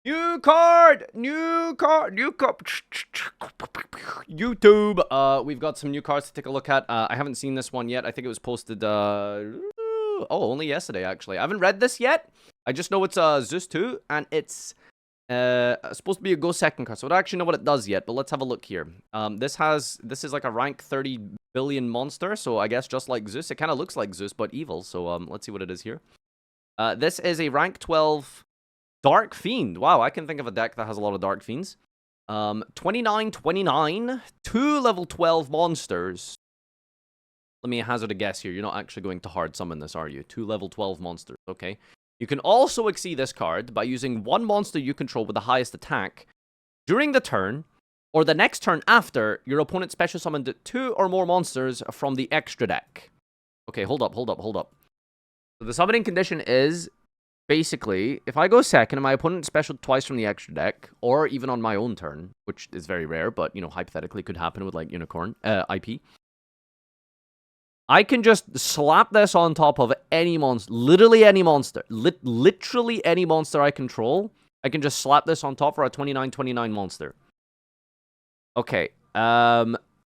New card! YouTube. We've got some new cards to take a look at. I haven't seen this one yet. I think it was posted, only yesterday, actually. I haven't read this yet. I just know it's, Zeus 2, and it's, supposed to be a go second card. So I don't actually know what it does yet, but let's have a look here. This is like a rank 30 billion monster, so I guess just like Zeus. It kind of looks like Zeus, but evil, so, let's see what it is here. This is a rank 12... Dark Fiend. Wow, I can think of a deck that has a lot of Dark Fiends. 29, 2 level 12 monsters. Let me hazard a guess here. You're not actually going to hard summon this, are you? 2 level 12 monsters. Okay. You can also exceed this card by using one monster you control with the highest attack during the turn, or the next turn after your opponent special summoned 2 or more monsters from the extra deck. Okay, hold up. So the summoning condition is... basically, if I go second and my opponent special twice from the extra deck, or even on my own turn, which is very rare, but, you know, hypothetically could happen with, like, Unicorn, IP, I can just slap this on top of any monster, literally any monster, literally any monster I control, I can just slap this on top for a 29/29 monster. Okay,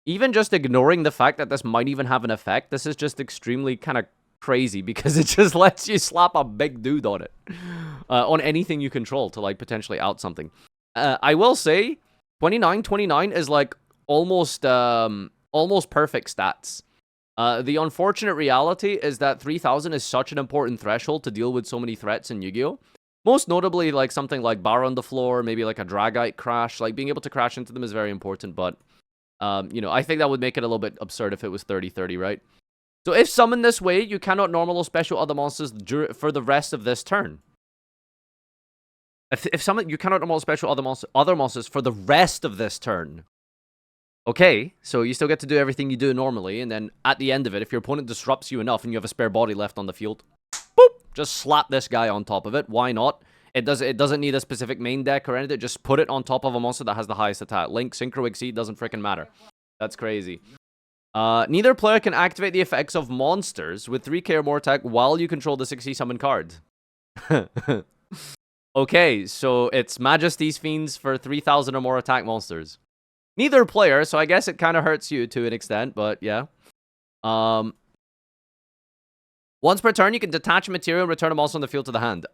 even just ignoring the fact that this might even have an effect, this is just extremely kind of crazy because it just lets you slap a big dude on it, on anything you control to, like, potentially out something. I will say 29/29 is like almost perfect stats. The unfortunate reality is that 3000 is such an important threshold to deal with so many threats in Yu-Gi-Oh! Most notably, like something like Bar on the Floor, maybe like a Dragite crash. Like, being able to crash into them is very important, but you know, I think that would make it a little bit absurd if it was 30/30, right? So if summoned this way, you cannot normal or special other monsters for the rest of this turn. If summoned, you cannot normal or special other monsters for the rest of this turn. Okay, so you still get to do everything you do normally, and then at the end of it, if your opponent disrupts you enough and you have a spare body left on the field, boop, just slap this guy on top of it. Why not? It doesn't need a specific main deck or anything. Just put it on top of a monster that has the highest attack. Link, Synchro, Exceed, doesn't freaking matter. That's crazy. Neither player can activate the effects of monsters with 3k or more attack while you control the 6e summon card. Okay, so it's Majesty's Fiends for 3000 or more attack monsters. Neither player, so I guess it kind of hurts you to an extent, but yeah. Once per turn, you can detach a material and return a monster on the field to the hand.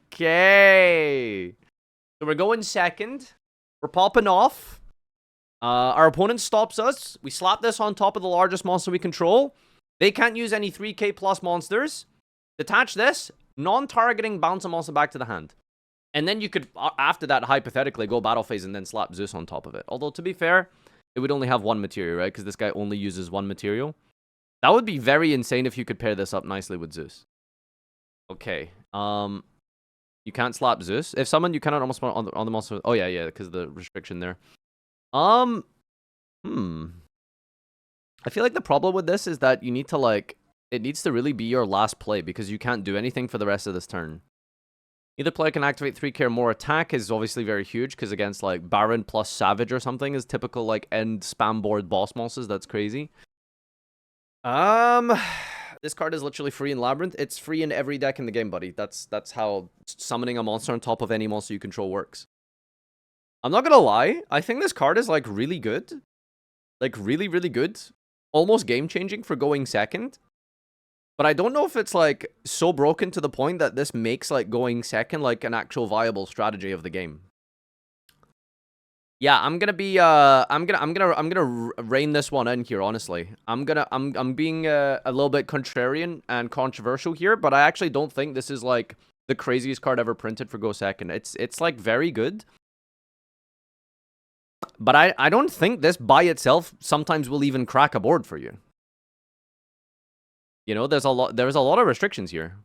Okay. So we're going second. We're popping off. Our opponent stops us. We slap this on top of the largest monster we control. They can't use any 3k plus monsters. Detach this. Non-targeting, bounce a monster back to the hand. And then you could, after that, hypothetically, go battle phase and then slap Zeus on top of it. Although, to be fair, it would only have one material, right? Because this guy only uses one material. That would be very insane if you could pair this up nicely with Zeus. Okay. You can't slap Zeus. If summoned, you cannot almost on the monster. Oh, yeah, because of the restriction there. I feel like the problem with this is that you need to, like, it needs to really be your last play because you can't do anything for the rest of this turn. Either player can activate 3k or more attack is obviously very huge because against, like, Baron plus Savage or something is typical, like, end spam board boss monsters. That's crazy. This card is literally free in Labyrinth. It's free in every deck in the game, buddy. That's how summoning a monster on top of any monster you control works. I'm not gonna lie, I think this card is, like, really good. Like, really, really good. Almost game-changing for going second. But I don't know if it's, like, so broken to the point that this makes, like, going second, like, an actual viable strategy of the game. Yeah, I'm gonna be, I'm gonna rein this one in here, honestly. I'm being, a little bit contrarian and controversial here, but I actually don't think this is, like, the craziest card ever printed for Go Second. It's like, very good. But I don't think this by itself sometimes will even crack a board for you. You know, there's a lot of restrictions here.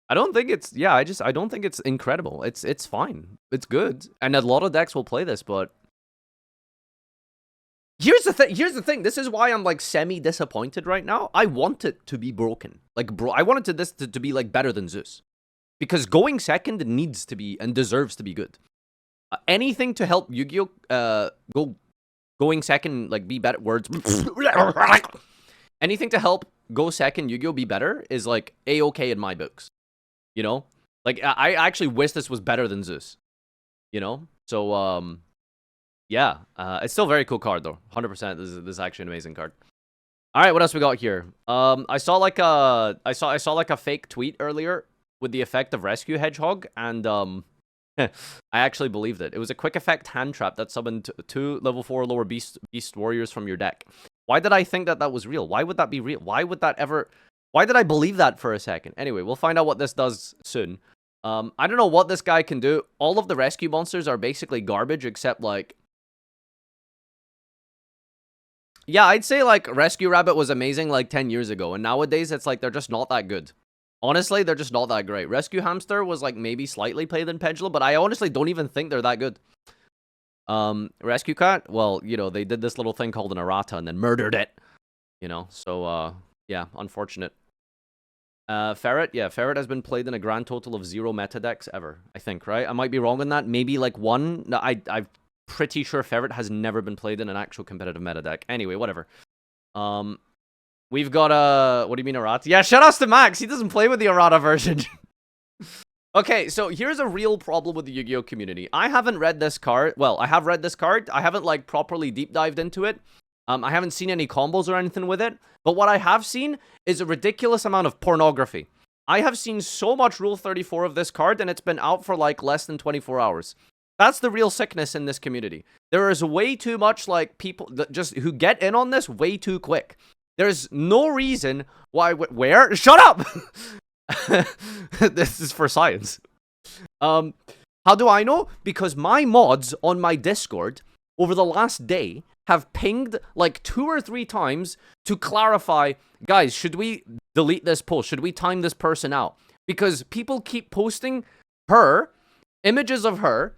I don't think it's, yeah, I don't think it's incredible. It's fine. It's good. And a lot of decks will play this, but here's the thing. This is why I'm, like, semi-disappointed right now. I want it to be broken. Like, I wanted this to be, like, better than Zeus. Because going second needs to be and deserves to be good. Anything to help Yu-Gi-Oh! Going second, like, be better words. Anything to help go second, Yu-Gi-Oh be better is like A-okay in my books. You know? Like, I actually wish this was better than Zeus. You know? So, yeah. It's still a very cool card, though. 100%. This is actually an amazing card. All right, what else we got here? I saw like a fake tweet earlier with the effect of Rescue Hedgehog, and I actually believed it. It was a quick effect hand trap that summoned 2 level 4 lower beast warriors from your deck. Why did I think that that was real? Why would that be real? Why would that ever... Why did I believe that for a second? Anyway, we'll find out what this does soon. I don't know what this guy can do. All of the rescue monsters are basically garbage, except, like... Yeah, I'd say, like, Rescue Rabbit was amazing, like, 10 years ago. And nowadays, it's like, they're just not that good. Honestly, they're just not that great. Rescue Hamster was, like, maybe slightly played in Pendulum, but I honestly don't even think they're that good. Rescue Cat, well, you know, they did this little thing called an errata and then murdered it. You know, so, yeah, unfortunate. Ferret, yeah, Ferret has been played in a grand total of 0 meta decks ever, I think, right? I might be wrong on that. Maybe, like, 1. No, I'm pretty sure Ferret has never been played in an actual competitive meta deck. Anyway, whatever. We've got, what do you mean errata? Yeah, shoutouts to Max. He doesn't play with the errata version. Okay, so here's a real problem with the Yu-Gi-Oh community. I haven't read this card. Well, I have read this card. I haven't, like, properly deep dived into it. I haven't seen any combos or anything with it. But what I have seen is a ridiculous amount of pornography. I have seen so much Rule 34 of this card, and it's been out for, like, less than 24 hours. That's the real sickness in this community. There is way too much, like, people that just who get in on this way too quick. There's no reason why... Where? Shut up! This is for science. How do I know? Because my mods on my Discord over the last day have pinged like 2 or 3 times to clarify, guys, should we delete this post? Should we time this person out? Because people keep posting images of her,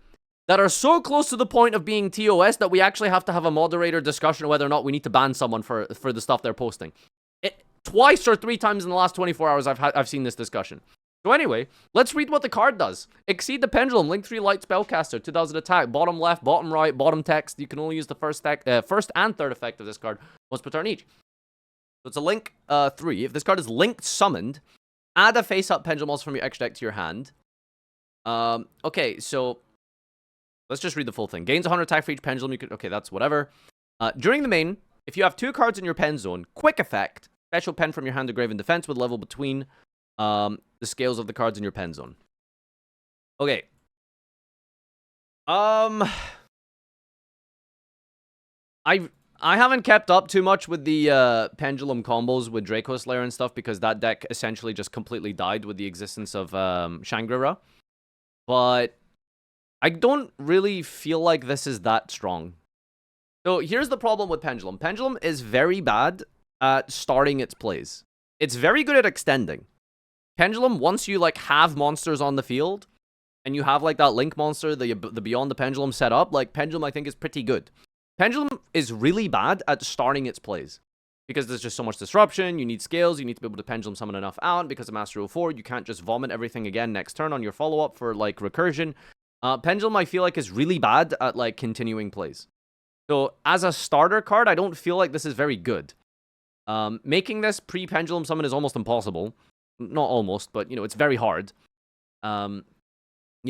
that are so close to the point of being TOS that we actually have to have a moderator discussion whether or not we need to ban someone for the stuff they're posting. Twice or 3 times in the last 24 hours I've seen this discussion. So anyway, let's read what the card does. Exceed the Pendulum, link 3 light spellcaster, 2000 attack, bottom left, bottom right, bottom text. You can only use the first and third effect of this card once per turn each. So it's a link 3. If this card is linked summoned, add a face-up Pendulum monster from your extra deck to your hand. Okay, so let's just read the full thing. Gains 100 attack for each Pendulum. You could... Okay, that's whatever. During the main, if you have 2 cards in your pen zone, quick effect, special pen from your hand to grave in defense with level between the scales of the cards in your pen zone. Okay. I haven't kept up too much with the Pendulum combos with Draco Slayer and stuff because that deck essentially just completely died with the existence of Shangri-La. But I don't really feel like this is that strong. So here's the problem with Pendulum. Pendulum is very bad at starting its plays. It's very good at extending. Pendulum, once you like have monsters on the field, and you have like that Link monster, the Beyond the Pendulum set up, like Pendulum I think is pretty good. Pendulum is really bad at starting its plays. Because there's just so much disruption, you need scales, you need to be able to Pendulum summon enough out, because of Master Rule 4, you can't just vomit everything again next turn on your follow-up for like recursion. Pendulum I feel like is really bad at like continuing plays. So as a starter card, I don't feel like this is very good. Making this pre-Pendulum summon is almost impossible. Not almost, but you know, it's very hard. You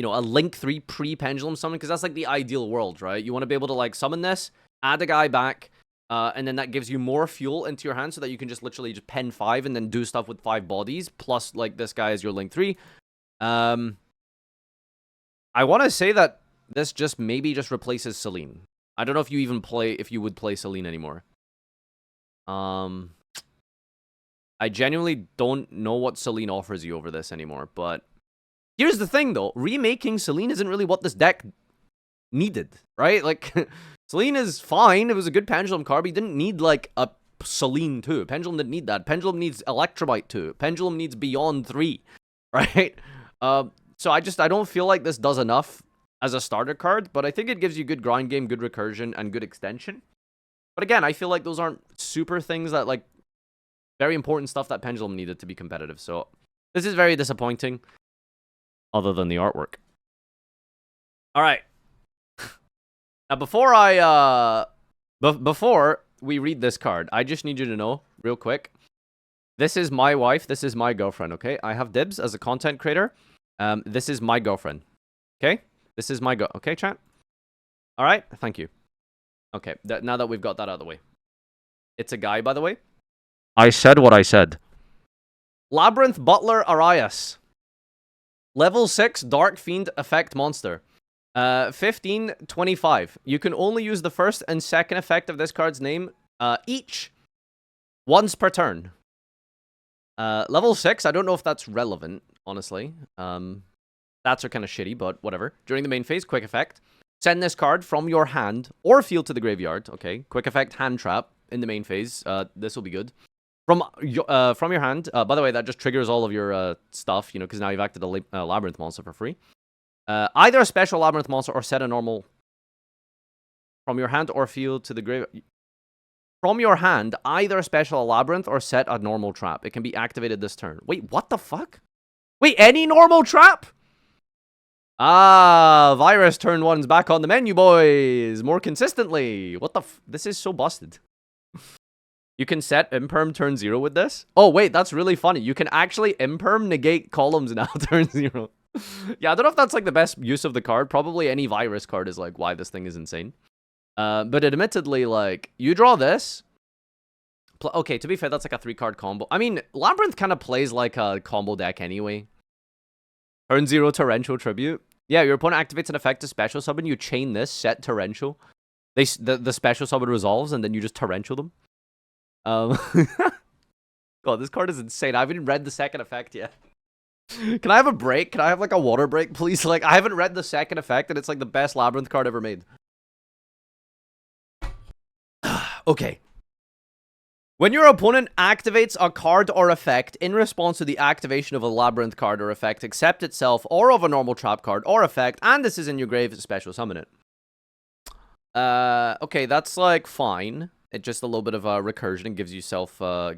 know, a Link 3 pre-Pendulum summon, because that's like the ideal world, right? You want to be able to like summon this, add a guy back, and then that gives you more fuel into your hand so that you can just literally just pen 5 and then do stuff with 5 bodies, plus like this guy is your Link 3. I want to say that this just maybe just replaces Celine. I don't know if you even if you would play Celine anymore. I genuinely don't know what Celine offers you over this anymore, but here's the thing though, remaking Celine isn't really what this deck needed, right? Like, Celine is fine, it was a good Pendulum card, but you didn't need like a Celine 2. Pendulum didn't need that. Pendulum needs Electrobyte 2. Pendulum needs Beyond 3, right? So I don't feel like this does enough as a starter card, but I think it gives you good grind game, good recursion, and good extension. But again, I feel like those aren't super things that, like, very important stuff that Pendulum needed to be competitive. So this is very disappointing, other than the artwork. All right. Now, before we read this card, I just need you to know, real quick, This is my wife. This is my girlfriend, okay? I have dibs as a content creator. This is my girlfriend. Okay? This is my okay, chat? Alright, thank you. Okay, now that we've got that out of the way. It's a guy, by the way. I said what I said. Labyrinth, Butler, Arias. Level 6, Dark Fiend effect monster. 1525. You can only use the first and second effect of this card's name each once per turn. Level 6, I don't know if that's relevant, honestly. Stats are kind of shitty, but whatever. During the main phase, quick effect. Send this card from your hand or field to the graveyard. Okay, quick effect, hand trap in the main phase. This will be good. From your hand. By the way, that just triggers all of your stuff, you know, because now you've acted a Labyrinth monster for free. Either a special Labyrinth monster or set a normal from your hand or field to the graveyard. From your hand, either a special Labyrinth or set a normal trap. It can be activated this turn. Wait, what the fuck? Wait, any normal trap? Ah, Virus turn 1's back on the menu, boys. More consistently. What the this is so busted. You can set Imperm turn 0 with this? Oh, wait, that's really funny. You can actually Imperm negate columns now turn 0. Yeah, I don't know if that's like the best use of the card. Probably any Virus card is like why this thing is insane. But admittedly, like, you draw this. Okay, to be fair, that's like a 3-card combo. I mean, Labyrinth kind of plays like a combo deck anyway. Turn 0 Torrential Tribute. Yeah, your opponent activates an effect to special summon. You chain this, set Torrential. The special summon resolves, and then you just Torrential them. God, this card is insane. I haven't even read the second effect yet. Can I have a break? Can I have like a water break, please? Like, I haven't read the second effect, and it's like the best Labyrinth card ever made. Okay. When your opponent activates a card or effect in response to the activation of a Labyrinth card or effect, except itself, or of a normal trap card or effect, and this is in your grave, special summon it. Okay, that's like fine. It's just a little bit of a recursion and gives itself a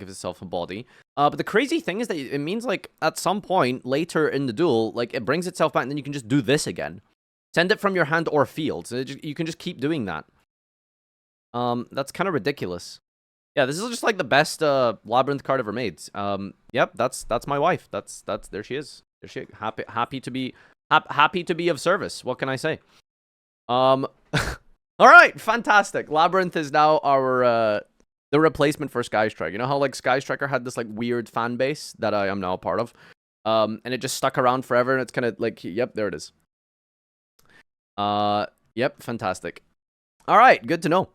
body. But the crazy thing is that it means like at some point later in the duel, like it brings itself back, and then you can just do this again. Send it from your hand or field. So you can just keep doing that. That's kind of ridiculous. Yeah, this is just like the best Labyrinth card ever made. Yep, that's my wife. That's there she is. There she happy to be of service. What can I say? All right, fantastic. Labyrinth is now our the replacement for Sky Strike. You know how like Sky Striker had this like weird fan base that I am now a part of, and it just stuck around forever. And it's kind of like, yep, there it is. Yep, fantastic. All right, good to know.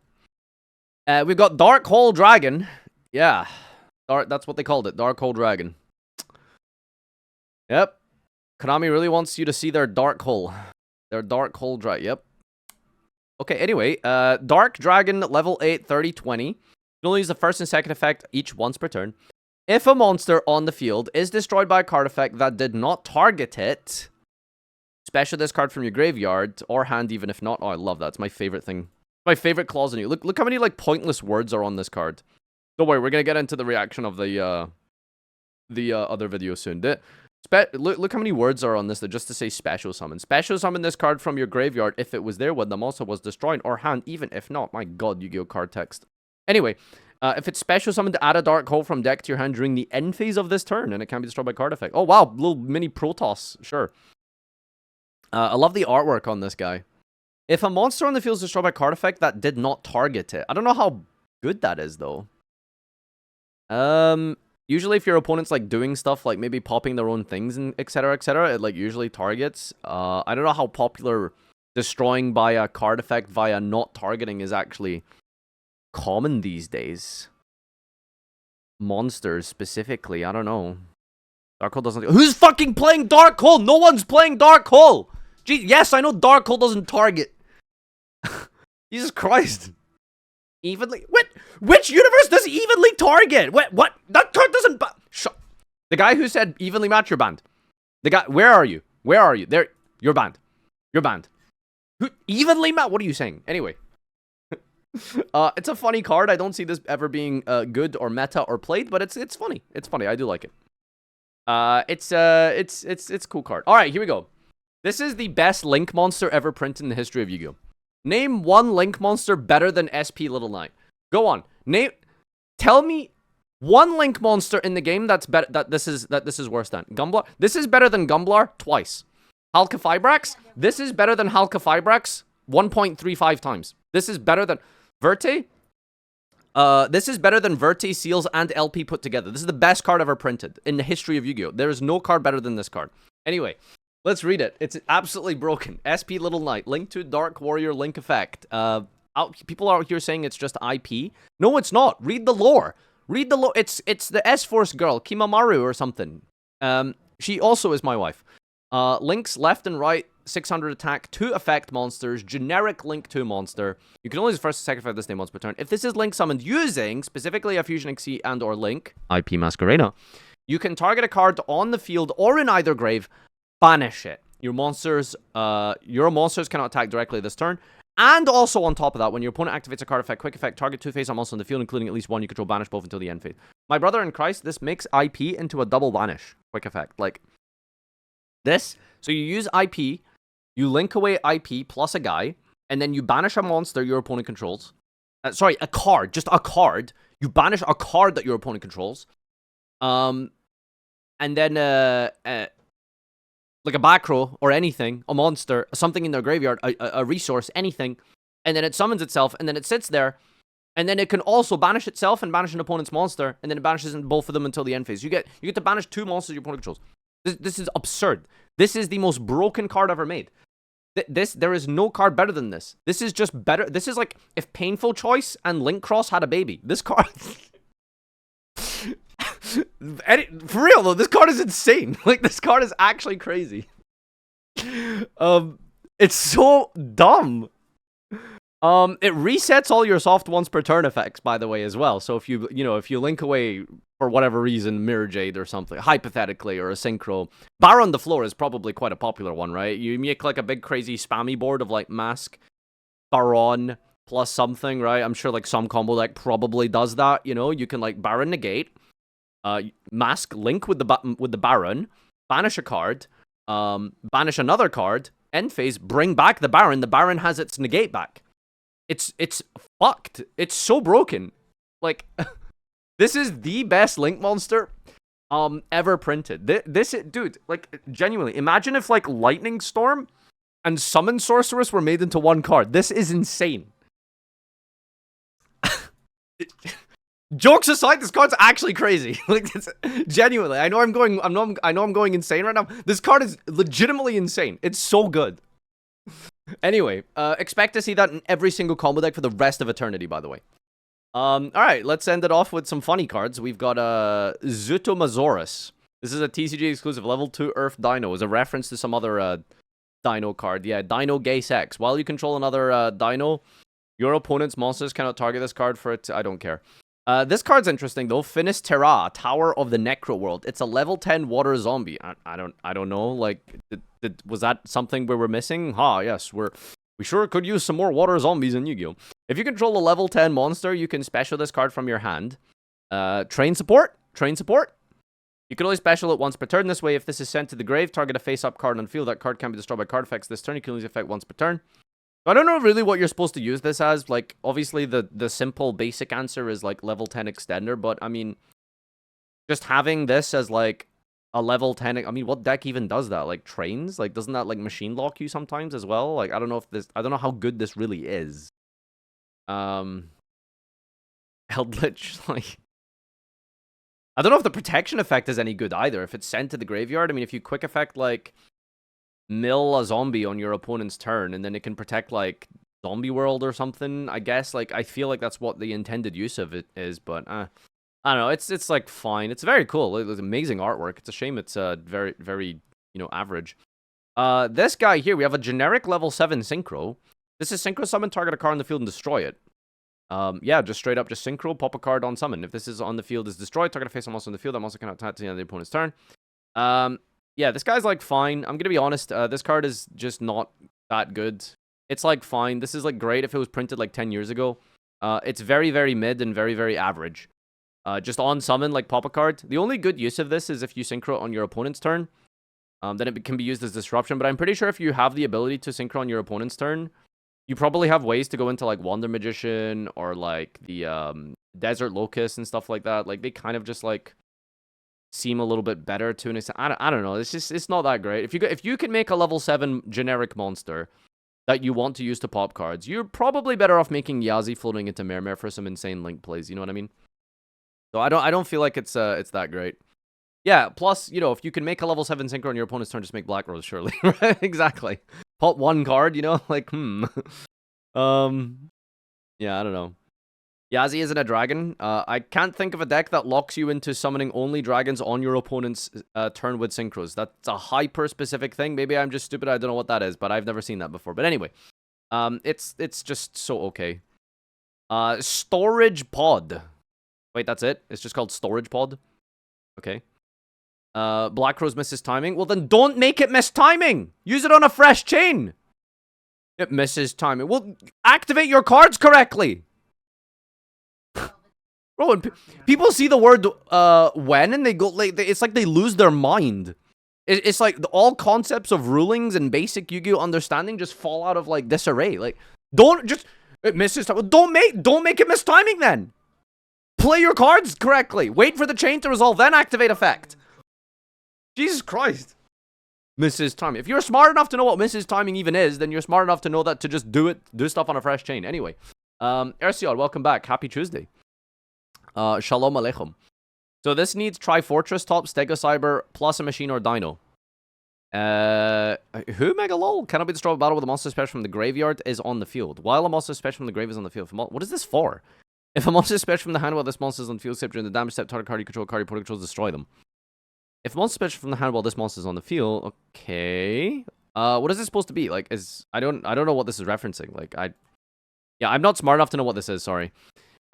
We've got Dark Hole Dragon. Yeah. That's what they called it. Dark Hole Dragon. Yep. Konami really wants you to see their Dark Hole. Their Dark Hole Dragon. Yep. Okay, anyway. Dark Dragon, level 8, 30-20. You can only use the first and second effect each once per turn. If a monster on the field is destroyed by a card effect that did not target it, special this card from your graveyard or hand, even if not. Oh, I love that. It's my favorite thing. My favorite clause in you. Look how many like pointless words are on this card. Don't worry, we're gonna get into the reaction of the other video soon. Look how many words are on this just to say special summon. Special summon this card from your graveyard if it was there when the monster was destroyed, or hand even if not. My god, Yu-Gi-Oh card text. Anyway, if it's special summoned to add a Dark Hole from deck to your hand during the end phase of this turn, and it can be destroyed by card effect. Oh wow, little mini Protoss, sure. I love the artwork on this guy. If a monster on the field is destroyed by card effect that did not target it. I don't know how good that is, though. Usually if your opponent's, like, doing stuff, like, maybe popping their own things, and etc., it, like, usually targets. I don't know how popular destroying by a card effect via not targeting is actually common these days. Monsters, specifically. I don't know. Dark Hole doesn't... Who's fucking playing Dark Hole? No one's playing Dark Hole! Gee, yes, I know Dark Hole doesn't target. Jesus Christ. Evenly? Which universe does evenly target? What? That card doesn't... The guy who said evenly match, you're banned. The guy... Where are you? Where are you? There... You're banned. You're banned. Who... Evenly match? What are you saying? Anyway. It's a funny card. I don't see this ever being good or meta or played, but it's funny. It's funny. I do like it. It's a cool card. All right, here we go. This is the best Link monster ever printed in the history of Yu-Gi-Oh! Name one Link monster better than SP Little Knight. Go on. Tell me One link monster in the game that's better. This is worse than Gumblar. This is better than Gumblar twice. Halka-Fibrax. This is better than Halka-Fibrax 1.35 times. This is better than Verte. This is better than Verte, Seals, and LP put together. This is the best card ever printed in the history of Yu-Gi-Oh! There is no card better than this card. Anyway, let's read it. It's absolutely broken. SP Little Knight. Link to Dark Warrior Link Effect. People are out here saying it's just IP. No, it's not. Read the lore. Read the lore. It's the S-Force girl, Kimamaru or something. She also is my wife. Links left and right, 600 attack, 2 effect monsters, generic Link 2 monster. You can only use first and second effect this name once per turn. If this is Link summoned using specifically a Fusion XC and or Link, IP Masquerena, you can target a card on the field or in either grave, banish it. Your monsters cannot attack directly this turn. And also on top of that, when your opponent activates a card effect, quick effect, target 2 face-up monsters on the field, including at least one you control, banish both until the end phase. My brother in Christ, this makes IP into a double banish quick effect. Like, this, so you use IP, you link away IP plus a guy, and then you banish a monster your opponent controls. Sorry, a card, just a card. You banish a card that your opponent controls. And then, like a back row or anything, a monster, something in their graveyard, a resource, anything, and then it summons itself, and then it sits there, and then it can also banish itself and banish an opponent's monster, and then it banishes both of them until the end phase. You get to banish 2 monsters your opponent controls. This is absurd. This is the most broken card ever made. There is no card better than this. This is just better. This is like if Painful Choice and Link Cross had a baby. This card... For real though, this card is insane. Like, this card is actually crazy. It's so dumb. It resets all your soft once per turn effects, by the way, as well. So if you link away for whatever reason, Mirror Jade or something, hypothetically, or a Synchro, Baron the Floor is probably quite a popular one, right? You make like a big crazy spammy board of like Mask, Baron plus something, right? I'm sure like some combo deck probably does that. You know, you can like Baron negate, Mask link with the Baron, banish a card, banish another card, end phase, bring back the Baron. The Baron has its negate back. It's fucked. It's so broken. Like, this is the best Link monster ever printed. Dude, like, genuinely, imagine if like Lightning Storm and Summon Sorceress were made into one card. This is insane. Jokes aside, this card's actually crazy. Like, genuinely, I know I'm going insane right now. This card is legitimately insane. It's so good. Anyway, expect to see that in every single combo deck for the rest of eternity, by the way. Alright, let's end it off with some funny cards. We've got Zutomasaurus. This is a TCG exclusive level 2 Earth Dino. Is a reference to some other Dino card. Yeah, Dino Gay Sex. While you control another Dino, your opponent's monsters cannot target this card for it. I don't care. This card's interesting though. Finis Terra, Tower of the Necro World. It's a level 10 water zombie. I don't know. Like, was that something we were missing? Yes, we sure could use some more water zombies in Yu-Gi-Oh! If you control a level 10 monster, you can special this card from your hand. Train support. You can only special it once per turn. This way, if this is sent to the grave, target a face-up card on the field. That card can be destroyed by card effects this turn. You can only effect once per turn. I don't know really what you're supposed to use this as. Like, obviously, the simple basic answer is, like, level 10 extender. But, I mean, just having this as, like, a level 10... I mean, what deck even does that? Like, trains? Like, doesn't that, like, machine lock you sometimes as well? Like, I don't know if this... I don't know how good this really is. Eldritch, like... I don't know if the protection effect is any good either. If it's sent to the graveyard, I mean, if you quick effect, like... mill a zombie on your opponent's turn, and then it can protect, like, Zombie World or something, I guess. Like, I feel like that's what the intended use of it is, but, I don't know. It's like, fine. It's very cool. It's amazing artwork. It's a shame it's, very, very, average. This guy here, we have a generic level 7 Synchro. This is Synchro Summon, target a card on the field and destroy it. Yeah, just straight up, just Synchro, pop a card on Summon. If this is on the field, is destroyed, target a face monster on the field, that monster cannot attack to the end of the opponent's turn. Yeah, this guy's, like, fine. I'm gonna be honest, this card is just not that good. It's, like, fine. This is, like, great if it was printed, like, 10 years ago. It's very, very mid and very, very average. Just on Summon, like, pop a card. The only good use of this is if you Synchro on your opponent's turn. Then it can be used as Disruption, but I'm pretty sure if you have the ability to Synchro on your opponent's turn, You probably have ways to go into, like, Wonder Magician or, like, the, Desert Locust and stuff like that. Like, they kind of just, like, seem a little bit better to an extent. I don't know. It's not that great. If you can make a level 7 generic monster that you want to use to pop cards, you're probably better off making Yazi floating into Mermere for some insane link plays. You know what I mean? So I don't feel like it's that great. Yeah, plus, you know, if you can make a level 7 synchro on your opponent's turn, just make Black Rose, surely. Right? Exactly. Pop one card, you know? Like, yeah, I don't know. Yazi isn't a dragon. I can't think of a deck that locks you into summoning only dragons on your opponent's turn with synchros. That's a hyper-specific thing. Maybe I'm just stupid. I don't know what that is, but I've never seen that before. But anyway, it's just so okay. Storage Pod. Wait, that's it? It's just called Storage Pod? Okay. Black Rose misses timing. Well, then don't make it miss timing. Use it on a fresh chain. It misses timing. Well, activate your cards correctly. Bro, and people see the word when and they go like it's like they lose their mind. It's like all concepts of rulings and basic Yu-Gi-Oh understanding just fall out of like disarray. Like, don't just it misses time. Don't make it miss timing then. Play your cards correctly. Wait for the chain to resolve, then activate effect. Jesus Christ. Misses timing. If you're smart enough to know what misses timing even is, then you're smart enough to know that to just do stuff on a fresh chain. Anyway, Erciol, welcome back. Happy Tuesday. Shalom Aleichem. So this needs Trifortress top, Stegocyber, plus a machine or dino. Who Megalol? Cannot be destroyed by battle with a monster special from the graveyard is on the field. While a monster special from the grave is on the field. What is this for? If a monster special from the hand while this monster is on the field, except during the damage step, target card you control, card your opponent controls, destroy them. If a monster special from the hand while this monster is on the field, okay. What is this supposed to be? Like, I don't know what this is referencing. Like, I'm not smart enough to know what this is, sorry.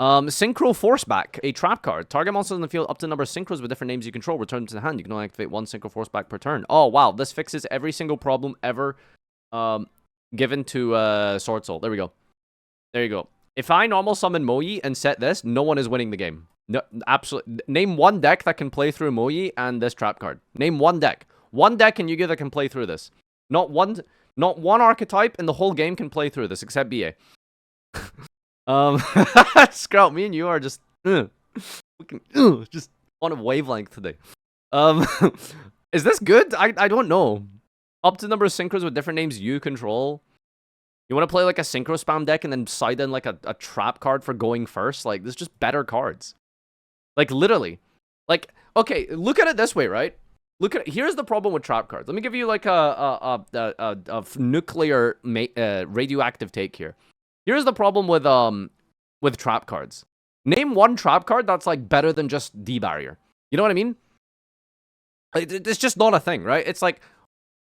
Synchro Forceback, a trap card. Target monsters in the field up to the number of synchros with different names you control. Return them to the hand. You can only activate one Synchro Forceback per turn. Oh, wow. This fixes every single problem ever given to Sword Soul. There we go. There you go. If I normal summon Moyi and set this, no one is winning the game. No, absolutely. Name one deck that can play through Moyi and this trap card. Name one deck. One deck in Yu-Gi-Oh that can play through this. Not one archetype in the whole game can play through this, except BA. Scout, me and you are just just on a wavelength today. Is this good? I don't know. Up to the number of synchros with different names you control. You want to play like a synchro spam deck and then side in like a trap card for going first? Like, there's just better cards. Like, literally. Like, okay, look at it this way, right? Here's the problem with trap cards. Let me give you like a nuclear radioactive take here. Here's the problem with trap cards. Name one trap card that's like better than just D-Barrier. You know what I mean? It's just not a thing, right? It's like,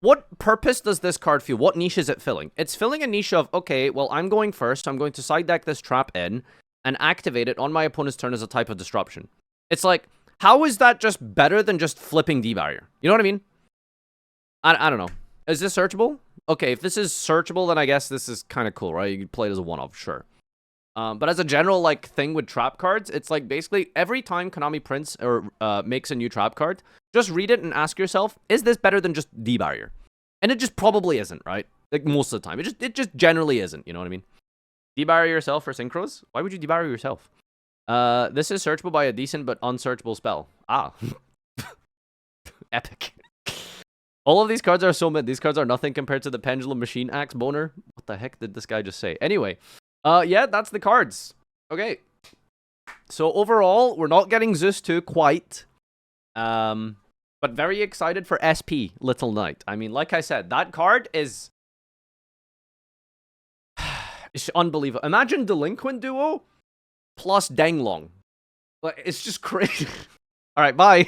what purpose does this card fill? What niche is it filling? It's filling a niche of, okay, well, I'm going first, so I'm going to side deck this trap in and activate it on my opponent's turn as a type of disruption. It's like, how is that just better than just flipping D-Barrier? You know what I mean? I don't know. Is this searchable? Okay, if this is searchable, then I guess this is kind of cool, right? You can play it as a one-off, sure. But as a general like thing with trap cards, it's like basically every time Konami prints or makes a new trap card, just read it and ask yourself, is this better than just D-Barrier? And it just probably isn't, right? Like most of the time. It just generally isn't, you know what I mean? D-Barrier yourself for synchros? Why would you D-Barrier yourself? This is searchable by a decent but unsearchable spell. Ah. Epic. All of these cards are so mid. These cards are nothing compared to the Pendulum Machine Axe Boner. What the heck did this guy just say? Anyway. Yeah, that's the cards. Okay. So overall, we're not getting Zeus 2 quite. But very excited for SP Little Knight. I mean, like I said, that card is it's unbelievable. Imagine Delinquent Duo plus Danglong. Like, it's just crazy. All right, bye.